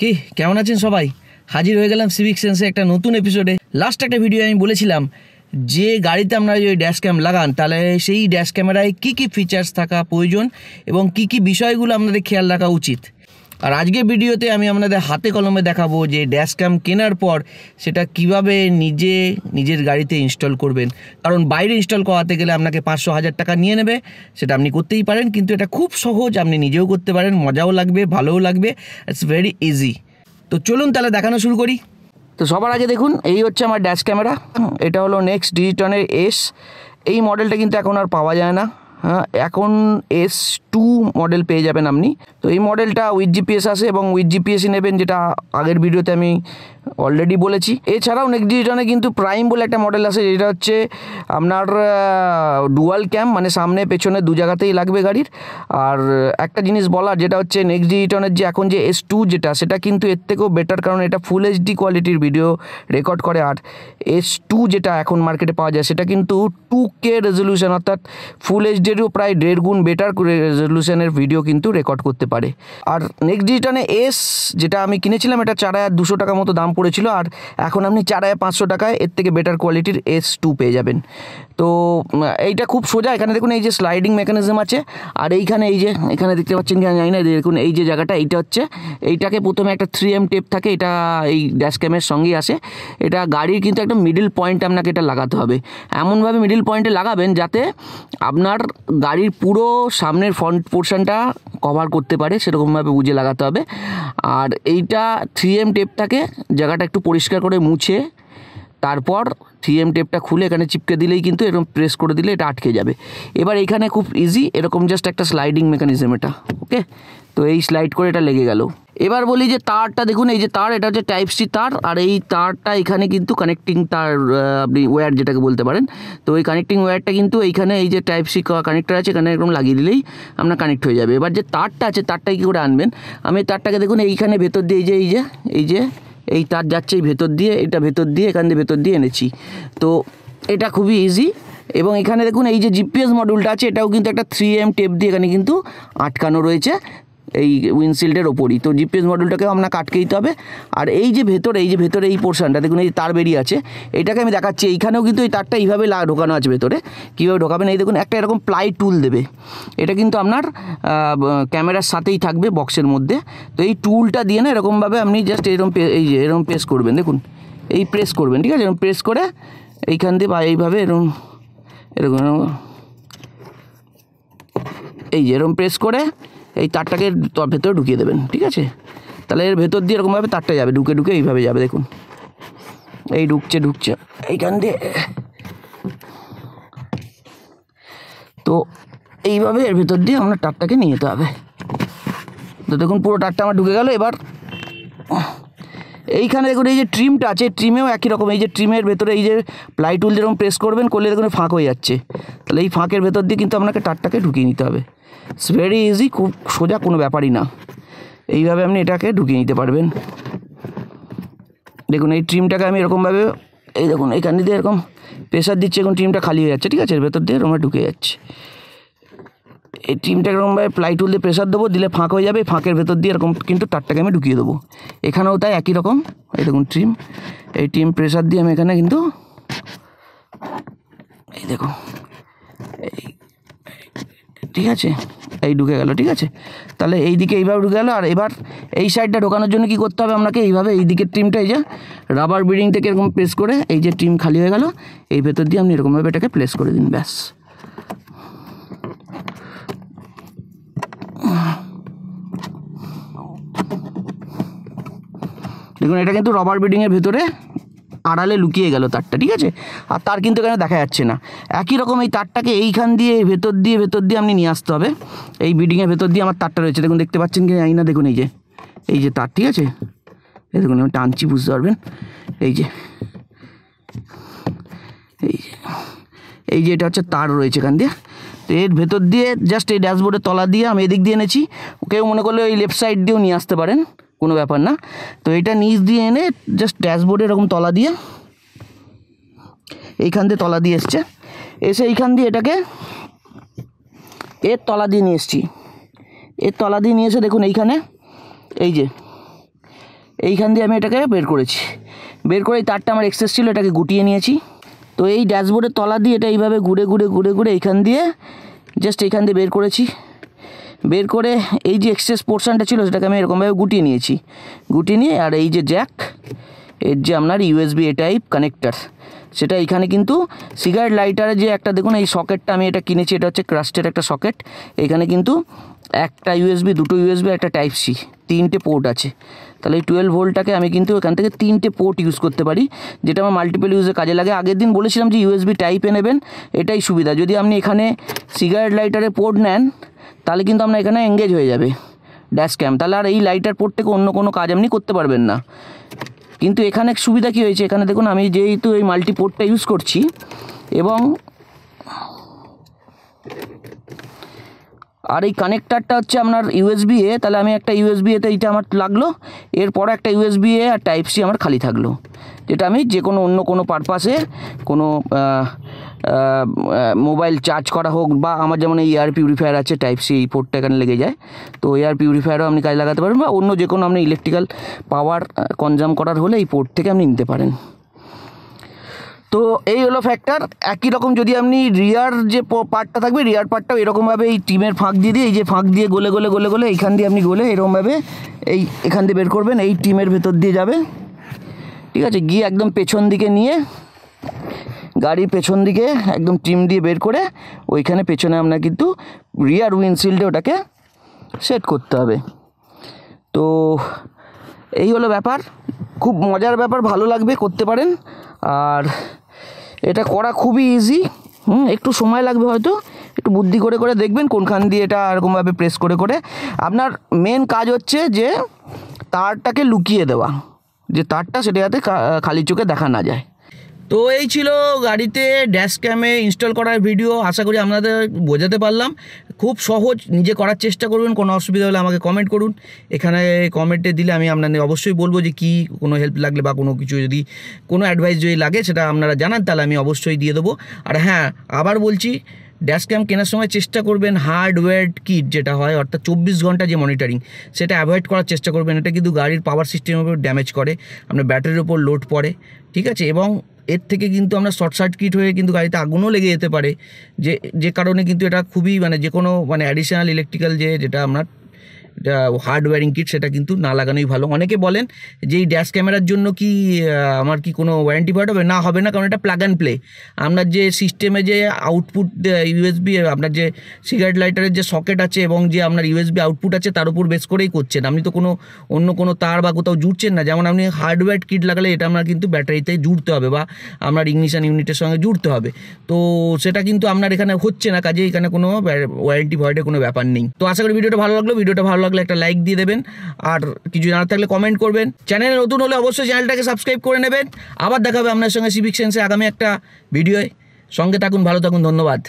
কি কেমন আছেন সবাই? হাজির হয়ে গেলাম সিভিক সেন্সে একটা নতুন এপিসোডে। লাস্ট একটা ভিডিও আমি বলেছিলাম যে গাড়িতে আপনারা যদি ড্যাশ ক্যাম লাগান তাহলে সেই ড্যাশ ক্যামেরায় কী কী ফিচার্স থাকা প্রয়োজন এবং কী কী বিষয়গুলো আপনাদের খেয়াল রাখা উচিত। আর আজকের ভিডিওতে আমি আপনাদের হাতে কলমে দেখাবো যে ড্যাশ ক্যাম কেনার পর সেটা কিভাবে নিজের গাড়িতে ইনস্টল করবেন। কারণ বাইরে ইনস্টল করাতে গেলে আপনাকে 500-1000 টাকা নিয়ে নেবে, সেটা আপনি করতেই পারেন, কিন্তু এটা খুব সহজ, আপনি নিজেও করতে পারেন, মজাও লাগবে, ভালোও লাগবে, ইটস ভেরি ইজি। তো চলুন তাহলে দেখানো শুরু করি। তো সবার আগে দেখুন, এই হচ্ছে আমার ড্যাশ ক্যামেরা। এটা হলো নেক্সট ডিজিটনের এস। এই মডেলটা কিন্তু এখন আর পাওয়া যায় না, এখন S2 মডেল পেয়ে যাবেন আপনি। তো এই মডেলটা উইথ জিপিএস আসে এবং উইথ জিপিএসই নেবেন, যেটা আগের ভিডিওতে আমি অলরেডি বলেছি। এছাড়াও নেক্সট ডিজিটনে কিন্তু প্রাইম বলে একটা মডেল আসে, যেটা হচ্ছে আপনার ডুয়াল ক্যাম, মানে সামনে পেছনে দু জায়গাতেই লাগবে গাড়ির। আর একটা জিনিস বলার, যেটা হচ্ছে নেক্সট ডিজিটনের যে এখন যে S2 যেটা, সেটা কিন্তু এর থেকেও বেটার, কারণ এটা ফুল এইচডি কোয়ালিটির ভিডিও রেকর্ড করে। আর S2 যেটা এখন মার্কেটে পাওয়া যায় সেটা কিন্তু 2K রেজলিউশন, অর্থাৎ ফুল এইচডিরও প্রায় 1.5 গুণ বেটার রেজলিউশনের ভিডিও কিন্তু রেকর্ড করতে পারে। আর নেক্সট ডিজিটনে এস যেটা আমি কিনেছিলাম, এটা 4200 টাকা মতো দাম পড়েছিল, আর এখন আপনি 4500 টাকায় এর থেকে বেটার কোয়ালিটির S2 পেয়ে যাবেন। তো এইটা খুব সোজা। এখানে দেখুন এই যে স্লাইডিং মেকানিজম আছে, আর এইখানে এই যে এখানে দেখতে পাচ্ছেন কি জানি না, দেখুন এই যে জায়গাটা, এইটা হচ্ছে এইটাকে প্রথমে একটা 3M টেপ থাকে, এটা এই ড্যাশ ক্যামের সঙ্গেই আসে। এটা গাড়ির কিন্তু একটা মিডিল পয়েন্ট আপনাকে এটা লাগাতে হবে, এমনভাবে মিডিল পয়েন্টে লাগাবেন যাতে আপনার গাড়ির পুরো সামনের ফ্রন্ট পোর্শনটা কভার করতে পারে, সেরকমভাবে বুঝে লাগাতে হবে। আর এইটা 3M টেপটাকে জায়গাটা একটু পরিষ্কার করে মুছে তারপর 3M টেপটা খুলে এখানে চিপকে দিলেই কিন্তু এরকম প্রেস করে দিলে এটা আটকে যাবে। এবার এখানে খুব ইজি, এরকম জাস্ট একটা স্লাইডিং মেকানিজম এটা, ওকে। তো এই স্লাইড করে এটা লেগে গেল। এবার বলি যে তারটা দেখুন, এই যে তার, এটা হচ্ছে টাইপ সি তার, আর এই তারটা এখানে কিন্তু কানেক্টিং তার, আপনি ওয়্যার যেটাকে বলতে পারেন। তো এই কানেক্টিং ওয়্যারটা কিন্তু এইখানে এই যে টাইপ সি কানেক্টর আছে, এখানে এরকম লাগিয়ে দিলেই আপনার কানেক্ট হয়ে যাবে। এবার যে তারটা আছে, তারটা কী করে আনবেন, আমি তারটাকে দেখুন এইখানে ভেতর দিয়ে এই তার যাচ্ছে এই ভেতর দিয়ে, এটা ভেতর দিয়ে, এখান দিয়ে ভেতর দিয়ে এনেছি। তো এটা খুবই ইজি। এবং এখানে দেখুন এই যে জিপিএস মডিউলটা আছে, এটাও কিন্তু একটা 3M টেপ দিয়ে এখানে কিন্তু আটকানো রয়েছে এই উইন্ডশিল্ডের ওপরই। তো জিপিএস মডিউলটাকেও আপনাকে আটকে দিতে হবে। আর এই যে ভেতরে এই পোর্শনটা দেখুন, এই তার বেরিয়ে আছে, এইটাকে আমি দেখাচ্ছি। এইখানেও কিন্তু এই তারটা এইভাবে ঢোকানো আছে ভেতরে। কীভাবে ঢোকাবেন, এই দেখুন একটা এরকম প্লাই টুল দেবে, এটা কিন্তু আপনার ক্যামেরার সাথেই থাকবে বক্সের মধ্যে। তো এই টুলটা দিয়ে না এরকমভাবে আপনি জাস্ট এরকম এরকম প্রেস করবেন, দেখুন এই প্রেস করবেন, ঠিক আছে, এরকম প্রেস করে এইখান দিয়ে বা এইভাবে এরকম এই যে এরকম প্রেস করে এই তারটাকে ভেতরে ঢুকিয়ে দেবেন, ঠিক আছে। তাহলে এর ভেতর দিয়ে এরকমভাবে তারটা যাবে, ঢুকে এইভাবে যাবে, দেখুন এই ঢুকছে এইখান দিয়ে। তো এইভাবে এর ভেতর দিয়ে আপনার তারটাকে নিয়ে যেতে হবে। তো দেখুন পুরো তারটা আমার ঢুকে গেল। এবার এইখানে দেখুন এই যে ট্রিমটা আছে, ট্রিমেও একই রকম, এই যে ট্রিমের ভেতরে এই যে প্লাই টুল যেরকম প্রেস করবেন, করলে দেখুন ফাঁক হয়ে যাচ্ছে। তাহলে এই ফাঁকের ভেতর দিয়ে কিন্তু আপনাকে তারটাকে ঢুকিয়ে নিতে হবে। ইটস ভেরি ইজি, খুব সোজা, কোনো ব্যাপারই না। এইভাবে আপনি এটাকে ঢুকিয়ে নিতে পারবেন। দেখুন এই ট্রিমটাকে আমি এরকমভাবে, এই দেখুন এখান দিয়ে এরকম প্রেসার দিচ্ছি, এখন ট্রিমটা খালি হয়ে যাচ্ছে, ঠিক আছে, এর ভেতর দিয়ে এরকম ঢুকে যাচ্ছে। এই ট্রিমটাকে এরকমভাবে প্লাই টুল দিয়ে প্রেসার দেবো, দিলে ফাঁক হয়ে যাবে, ফাঁকের ভেতর দিয়ে এরকম কিন্তু তারটাকে আমি ঢুকিয়ে দেবো। এখানেও তাই একই রকম, এই দেখুন এই ট্রিম প্রেসার দিয়ে আমি এখানে কিন্তু এই দেখুন ঠিক আছে, এই ঢুকে গেল, ঠিক আছে। তাহলে এই দিকে এইভাবে ঢুকে গেল। আর এবার এই সাইডটা ঢোকানোর জন্য কী করতে হবে আপনাকে, এইভাবে এই দিকের ট্রিমটা এই যে রাবার বিডিং থেকে এরকম প্রেস করে, এই যে ট্রিম খালি হয়ে গেল, এই ভেতর দিয়ে আপনি এরকমভাবে এটাকে প্লেস করে দিন, ব্যাস। দেখুন এটা কিন্তু রাবার বিডিংয়ের ভেতরে আড়ালে লুকিয়ে গেল তারটা, ঠিক আছে। আর তার কিন্তু এখানে দেখা যাচ্ছে না। একই রকম এই তারটাকে এইখান দিয়ে ভেতর দিয়ে আপনি নিয়ে আসতে হবে। এই বিডিংয়ের ভেতর দিয়ে আমার তারটা রয়েছে, দেখুন দেখতে পাচ্ছেন কি জানি না, দেখুন এই যে তার, ঠিক আছে, এই দেখুন আমি টানছি, বুঝতে পারবেন। এই যে এটা হচ্ছে তার রয়েছে এখান দিয়ে। তো এর ভেতর দিয়ে জাস্ট এই ড্যাশবোর্ডের তলা দিয়ে আমি এদিক দিয়ে এনেছি, কেউ মনে করলে ওই লেফট সাইড দিয়েও নিয়ে আসতে পারেন, কোনো ব্যাপার না। তো এটা নিচ দিয়ে এনে জাস্ট ড্যাশবোর্ডে এরকম তলা দিয়ে, এইখান দিয়ে তলা দিয়ে এসে এইখান দিয়ে এটাকে এর তলা দিয়ে নিয়ে এসছি। এর তলা দিয়ে নিয়ে এসে দেখুন এইখানে এই যে এইখান দিয়ে আমি এটাকে বের করেছি, বের করে এই তারটা আমার এক্সেস ছিল, এটাকে গুটিয়ে নিয়েছি। তো এই ড্যাশবোর্ডের তলা দিয়ে এটা এইভাবে ঘুরে ঘুরে ঘুরে ঘুরে এইখান দিয়ে জাস্ট এইখান দিয়ে বের করেছি। বের করে এই যে এক্সেস পোর্শনটা ছিল সেটাকে আমি এরকমভাবে গুটিয়ে নিয়েছি, গুটিয়ে নিয়ে আর এই যে জ্যাক, এর যে আপনার ইউএসবি এ টাইপ কানেক্টার, সেটা এইখানে কিন্তু সিগারেট লাইটারে যে একটা দেখুন এই সকেটটা আমি এটা কিনেছি, এটা হচ্ছে ক্রাস্টের একটা সকেট। এখানে কিন্তু একটা ইউএসবি, দুটো ইউএসবি, একটা টাইপ সি, 3টে পোর্ট আছে। তাহলে এই 12 ভোল্টটাকে আমি কিন্তু এখান থেকে 3টে পোর্ট ইউজ করতে পারি, যেটা আমার মাল্টিপল ইউজে কাজে লাগে। আগের দিন বলেছিলাম যে ইউএসবি টাইপে নেবেন, এটাই সুবিধা। যদি আপনি এখানে সিগারেট লাইটারে পোর্ট নেন তাহলে কিন্তু আপনার এখানে এঙ্গেজ হয়ে যাবে ড্যাশ ক্যাম, তাহলে আর এই লাইটার পোর্ট থেকে অন্য কোনো কাজ আপনি করতে পারবেন না। কিন্তু এখানে সুবিধা কী হয়েছে, এখানে দেখুন আমি যেহেতু এই মাল্টি পোর্টটা ইউজ করছি এবং আর এই কানেক্টারটা হচ্ছে আপনার ইউএসবি এ, তাহলে আমি একটা ইউএসবি এতে এইটা আমার লাগলো, এরপর একটা ইউএসবি এ আর টাইপ সি আমার খালি থাকলো, যেটা আমি যে কোনো অন্য কোনো পারপাসে কোনো মোবাইল চার্জ করা হোক, বা আমার যেমন এই এয়ার পিউরিফায়ার আছে টাইপ সি, এই পোর্টটা এখানে লেগে যায়, তো এয়ার পিউরিফায়ারও আপনি কাজে লাগাতে পারেন, বা অন্য যে কোনো আপনি ইলেকট্রিক্যাল পাওয়ার কনজাম করার হলে এই পোর্ট থেকে আপনি নিতে পারেন। তো এই হলো ফ্যাক্টর। একই রকম যদি আপনি রিয়ার যে পার্টটা থাকবে, রিয়ার পার্টটাও এরকমভাবে এই টিমের ফাঁক দিয়ে এই যে ফাঁক দিয়ে গলে গলে গলে গলে এইখান দিয়ে আপনি গলে এরকমভাবে এই এখান দিয়ে বের করবেন, এই টিমের ভেতর দিয়ে যাবে, ঠিক আছে, গিয়ে একদম পেছন দিকে নিয়ে গাড়ির পেছন দিকে একদম টিম দিয়ে বের করে ওইখানে পেছনে আপনার কিন্তু রিয়ার উইন্ডশিল্ডে ওটাকে সেট করতে হবে। তো এই হলো ব্যাপার, খুব মজার ব্যাপার, ভালো লাগবে, করতে পারেন। আর এটা করা খুবই ইজি, একটু সময় লাগবে হয়তো, একটু বুদ্ধি করে করে দেখবেন কোনখান দিয়ে এটা এরকমভাবে প্রেস করে করে। আপনার মেন কাজ হচ্ছে যে তারটাকে লুকিয়ে দেওয়া, যে তারটা সেটা যাতে খালি চোখে দেখা না যায়। তো এই ছিল গাড়িতে ড্যাশ ক্যামে ইনস্টল করার ভিডিও, আশা করি আপনাদের বোঝাতে পারলাম। খুব সহজ, নিজে করার চেষ্টা করবেন, কোনো অসুবিধা হলে আমাকে কমেন্ট করুন, এখানে কমেন্টে দিলে আমি আপনাদের অবশ্যই বলবো যে কি কোনো হেল্প লাগলে বা কোনো কিছু যদি কোনো অ্যাডভাইস যদি লাগে সেটা আপনারা জানান, তাহলে আমি অবশ্যই দিয়ে দেবো। আর হ্যাঁ, আবার বলছি, ড্যাশ ক্যাম কেনার সময় চেষ্টা করবেন হার্ডওয়্যার কিট যেটা হয়, অর্থাৎ 24 ঘন্টা যে মনিটরিং, সেটা অ্যাভয়েড করার চেষ্টা করবেন। এটা কিন্তু গাড়ির পাওয়ার সিস্টেমের উপর ড্যামেজ করে, আপনার ব্যাটারির উপর লোড পড়ে, ঠিক আছে, এবং এর থেকে কিন্তু আমরা শর্ট সার্কিট হয়ে কিন্তু গাড়িতে আগুনও লেগে যেতে পারে, যে কারণে কিন্তু এটা খুবই যে কোনো অ্যাডিশনাল ইলেকট্রিক্যাল যেটা আপনার হার্ডওয়্যারিং কিট সেটা কিন্তু না লাগানোই ভালো। অনেকে বলেন যে এই ড্যাশ ক্যামেরার জন্য কি আমার কি কোনো ওয়ারেন্টি পার্ট হবে? না, হবে না, কারণ এটা প্লাগ অ্যান্ড প্লে। আপনার যে সিস্টেমে যে আউটপুট ইউএসবি, আপনার যে সিগারেট লাইটারের যে সকেট আছে এবং যে আপনার ইউএসবি আউটপুট আছে তার উপর বেস করেই করছেন, আপনি তো কোনো অন্য কোনো তার বা কোথাও জুড়ছেন না। যেমন আপনি হার্ডওয়্যার কিট লাগালে এটা আপনার কিন্তু ব্যাটারিতে জুড়তে হবে বা আপনার ইগনিশন ইউনিটের সঙ্গে জুড়তে হবে, তো সেটা কিন্তু আপনার এখানে হচ্ছে না, কাজে এখানে কোনো ওয়ারেন্টি ভয়েডের কোনো ব্যাপার নেই। তো আশা করি ভিডিওটা ভালো লাগলো, ভিডিওটা ভালো লাগলে একটা লাইক দিয়ে দেবেন, আর কিছু জানার থাকলে কমেন্ট করবেন। চ্যানেলে নতুন হলে অবশ্যই চ্যানেলটাকে সাবস্ক্রাইব করে নেবেন। আবার দেখা হবে আপনার সঙ্গে সিভিক সেন্সে আগামী একটা ভিডিওয়। সঙ্গে থাকুন, ভালো থাকুন, ধন্যবাদ।